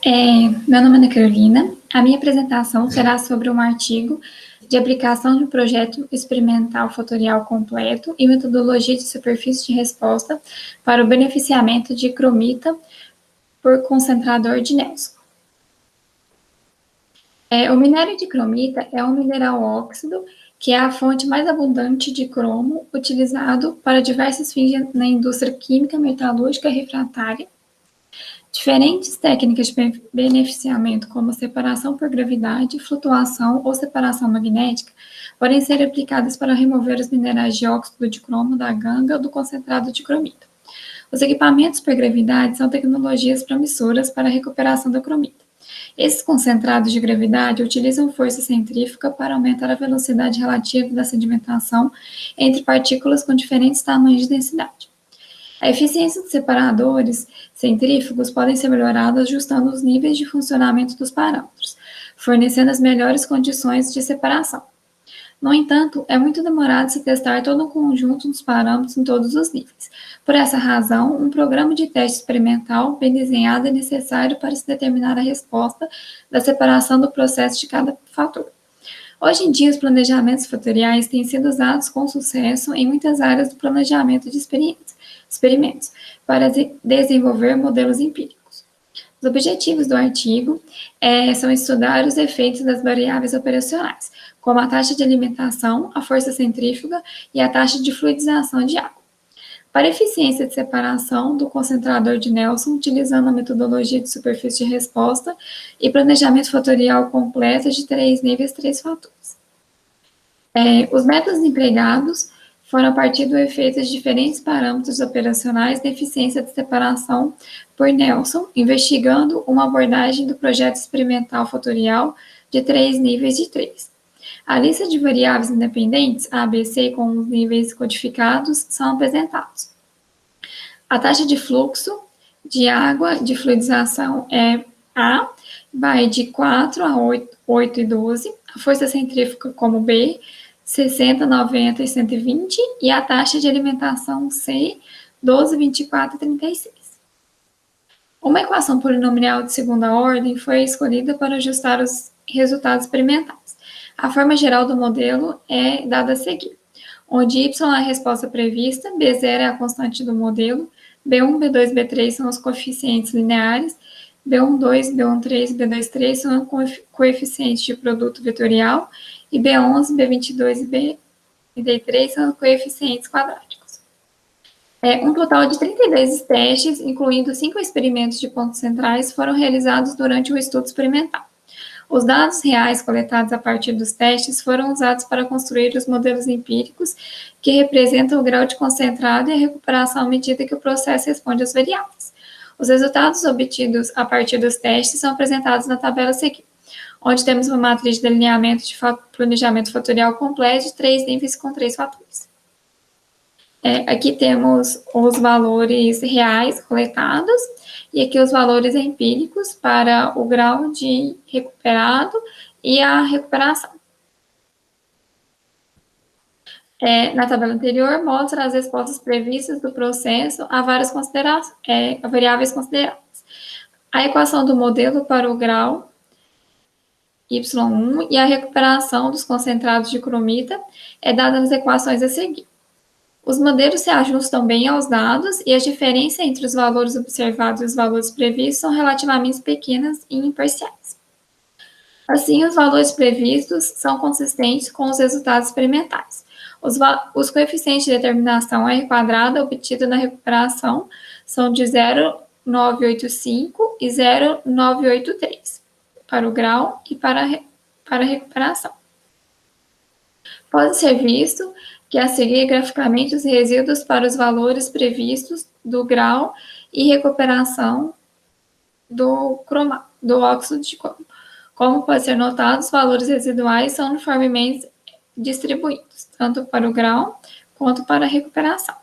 Meu nome é Ana Carolina. A minha apresentação será sobre um artigo de aplicação de um projeto experimental fatorial completo e metodologia de superfície de resposta para o beneficiamento de cromita por concentrador de Nelson. O minério de cromita é um mineral óxido que é a fonte mais abundante de cromo utilizado para diversos fins na indústria química, metalúrgica e refratária. Diferentes técnicas de beneficiamento, como separação por gravidade, flutuação ou separação magnética, podem ser aplicadas para remover os minerais de óxido de cromo da ganga ou do concentrado de cromita. Os equipamentos por gravidade são tecnologias promissoras para a recuperação da cromita. Esses concentrados de gravidade utilizam força centrífuga para aumentar a velocidade relativa da sedimentação entre partículas com diferentes tamanhos de densidade. A eficiência dos separadores centrífugos pode ser melhorada ajustando os níveis de funcionamento dos parâmetros, fornecendo as melhores condições de separação. No entanto, é muito demorado se testar todo o conjunto dos parâmetros em todos os níveis. Por essa razão, um programa de teste experimental bem desenhado é necessário para se determinar a resposta da separação do processo de cada fator. Hoje em dia, os planejamentos fatoriais têm sido usados com sucesso em muitas áreas do planejamento de experimentos para desenvolver modelos empíricos. Os objetivos do artigo são estudar os efeitos das variáveis operacionais, como a taxa de alimentação, a força centrífuga e a taxa de fluidização de água. Para a eficiência de separação do concentrador de Nelson, utilizando a metodologia de superfície de resposta e planejamento fatorial completo de 3 níveis, 3 fatores. Os métodos empregados foram a partir do efeito de diferentes parâmetros operacionais de eficiência de separação por Nelson, investigando uma abordagem do projeto experimental fatorial de 3 níveis de 3. A lista de variáveis independentes, A, B, C, com os níveis codificados, são apresentados. A taxa de fluxo de água de fluidização é A, vai de 4 a 8 e 12, a força centrífuga como B, 60, 90 e 120, e a taxa de alimentação C, 12, 24 e 36. Uma equação polinomial de segunda ordem foi escolhida para ajustar os resultados experimentais. A forma geral do modelo é dada a seguir, onde y é a resposta prevista, B0 é a constante do modelo, B1, B2, B3 são os coeficientes lineares, B12, B13, B23 são coeficientes de produto vetorial, e B11, B22 e B3 são coeficientes quadráticos. Um total de 32 testes, incluindo 5 experimentos de pontos centrais, foram realizados durante o estudo experimental. Os dados reais coletados a partir dos testes foram usados para construir os modelos empíricos que representam o grau de concentrado e a recuperação à medida que o processo responde às variáveis. Os resultados obtidos a partir dos testes são apresentados na tabela a seguir, onde temos uma matriz de alinhamento de planejamento fatorial completo de 3 níveis com 3 fatores. Aqui temos os valores reais coletados e aqui os valores empíricos para o grau de recuperado e a recuperação. Na tabela anterior, mostra as respostas previstas do processo a várias variáveis consideradas. A equação do modelo para o grau Y1 e a recuperação dos concentrados de cromita é dada nas equações a seguir. Os modelos se ajustam bem aos dados e a diferença entre os valores observados e os valores previstos são relativamente pequenas e imparciais. Assim, os valores previstos são consistentes com os resultados experimentais. Os coeficientes de determinação R quadrada obtidos na recuperação são de 0,985 e 0,983 para o grau e para a recuperação. Pode ser visto que a seguir graficamente os resíduos para os valores previstos do grau e recuperação do óxido de cromo. Como pode ser notado, os valores residuais são uniformemente distribuídos, tanto para o grau quanto para a recuperação.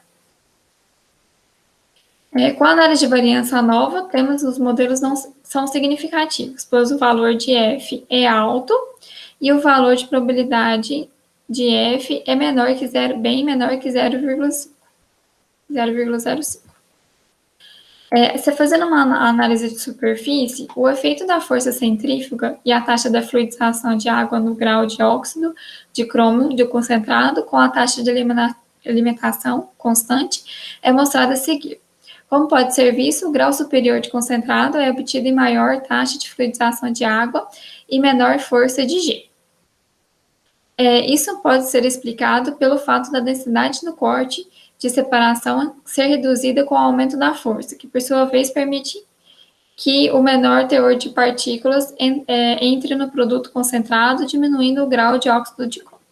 Com a análise de variância nova, temos os modelos não são significativos, pois o valor de F é alto e o valor de probabilidade de F é bem menor que 0,05. Você fazendo uma análise de superfície, o efeito da força centrífuga e a taxa da fluidização de água no grau de óxido de cromo de concentrado com a taxa de alimentação constante é mostrada a seguir. Como pode ser visto, o grau superior de concentrado é obtido em maior taxa de fluidização de água e menor força de G. Isso pode ser explicado pelo fato da densidade no corte de separação ser reduzida com o aumento da força, que por sua vez permite que o menor teor de partículas entre no produto concentrado, diminuindo o grau de óxido de cromo.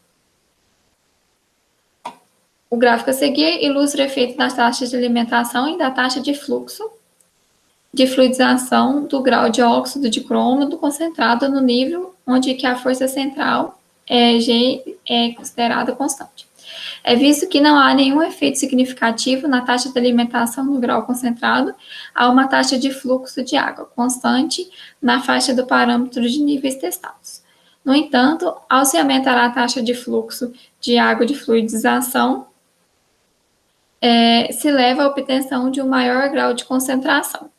O gráfico a seguir ilustra o efeito das taxas de alimentação e da taxa de fluxo de fluidização do grau de óxido de cromo do concentrado no nível onde que a força central G é considerada constante. É visto que não há nenhum efeito significativo na taxa de alimentação no grau concentrado, há uma taxa de fluxo de água constante na faixa do parâmetro de níveis testados. No entanto, ao se aumentar a taxa de fluxo de água de fluidização, se leva à obtenção de um maior grau de concentração,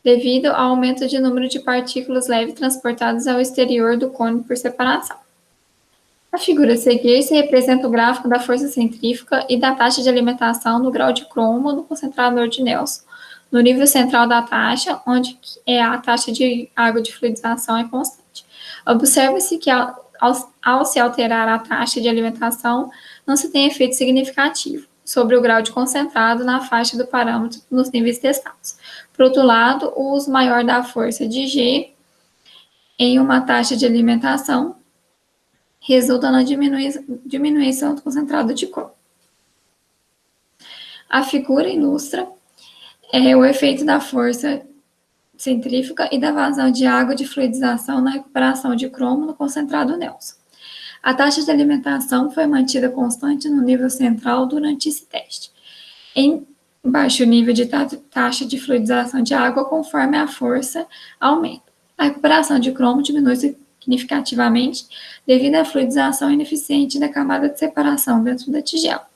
devido ao aumento de número de partículas leves transportadas ao exterior do cone por separação. A figura a seguir se representa o gráfico da força centrífuga e da taxa de alimentação no grau de cromo no concentrador de Nelson, no nível central da taxa, onde a taxa de água de fluidização é constante. Observa-se que ao se alterar a taxa de alimentação, não se tem efeito significativo sobre o grau de concentrado na faixa do parâmetro nos níveis testados. Por outro lado, o uso maior da força de G em uma taxa de alimentação resulta na diminuição do concentrado de cromo. A figura ilustra o efeito da força centrífuga e da vazão de água de fluidização na recuperação de cromo no concentrado Nelson. A taxa de alimentação foi mantida constante no nível central durante esse teste, em baixo nível de taxa de fluidização de água conforme a força aumenta. A recuperação de cromo diminui significativamente devido à fluidização ineficiente da camada de separação dentro da tigela.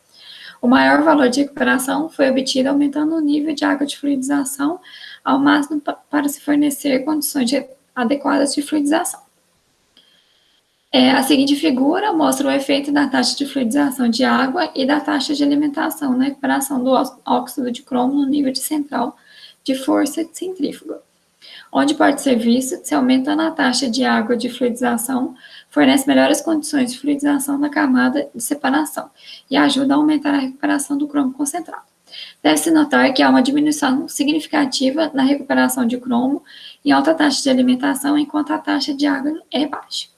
O maior valor de recuperação foi obtido aumentando o nível de água de fluidização ao máximo para se fornecer condições adequadas de fluidização. A seguinte figura mostra o efeito da taxa de fluidização de água e da taxa de alimentação na recuperação do óxido de cromo no nível de central de força centrífuga, onde pode ser visto que se aumentando a taxa de água de fluidização, fornece melhores condições de fluidização na camada de separação e ajuda a aumentar a recuperação do cromo concentrado. Deve-se notar que há uma diminuição significativa na recuperação de cromo em alta taxa de alimentação, enquanto a taxa de água é baixa.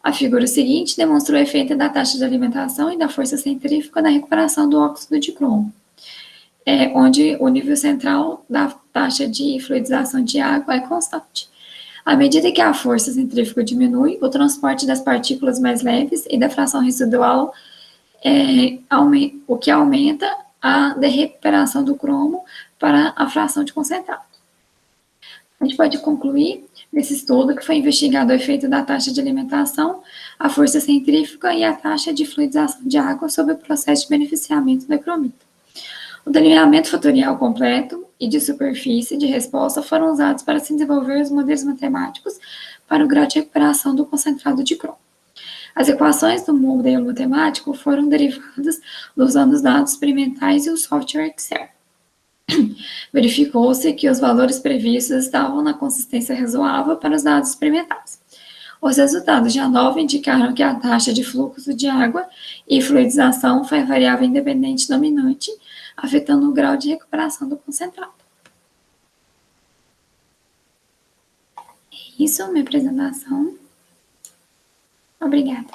A figura seguinte demonstra o efeito da taxa de alimentação e da força centrífuga na recuperação do óxido de cromo, onde o nível central da taxa de fluidização de água é constante. À medida que a força centrífuga diminui, o transporte das partículas mais leves e da fração residual, o que aumenta a recuperação do cromo para a fração de concentrado. A gente pode concluir nesse estudo que foi investigado o efeito da taxa de alimentação, a força centrífuga e a taxa de fluidização de água sobre o processo de beneficiamento da cromita. O delineamento fatorial completo e de superfície de resposta foram usados para se desenvolver os modelos matemáticos para o grau de recuperação do concentrado de cromo. As equações do modelo matemático foram derivadas usando os dados experimentais e o software Excel. Verificou-se que os valores previstos estavam na consistência razoável para os dados experimentais. Os resultados de ANOVA indicaram que a taxa de fluxo de água e fluidização foi a variável independente dominante, afetando o grau de recuperação do concentrado. É isso, minha apresentação. Obrigada.